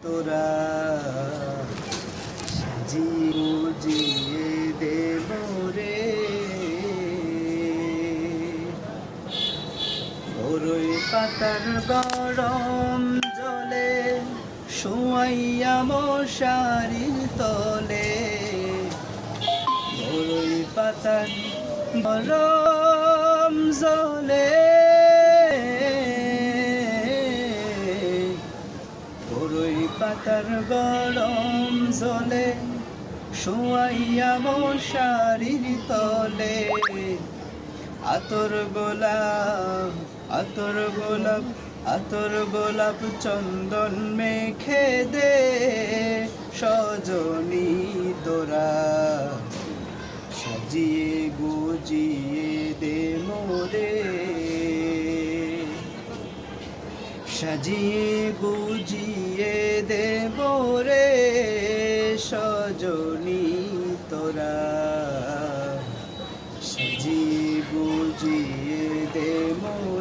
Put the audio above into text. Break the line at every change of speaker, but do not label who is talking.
তোরা সাজিয়ে দেব রে বরই পাতার গরম জলে শোয়াইয়া মশারির তলে বরই পাতার গরম জলে বরই পাতার গরম জলে শোয়াইয়া মশারির তলে আতর গোলাপ আতর গোলাপ আতর গোলাপ চন্দন মেখে দে সজনী তোরা সাজিয়ে গুজিয়ে দে মোরে সাজিয়ে গুজিয়ে দেব রে সজনী তোরা সাজিয়ে গুজিয়ে দে মোরে।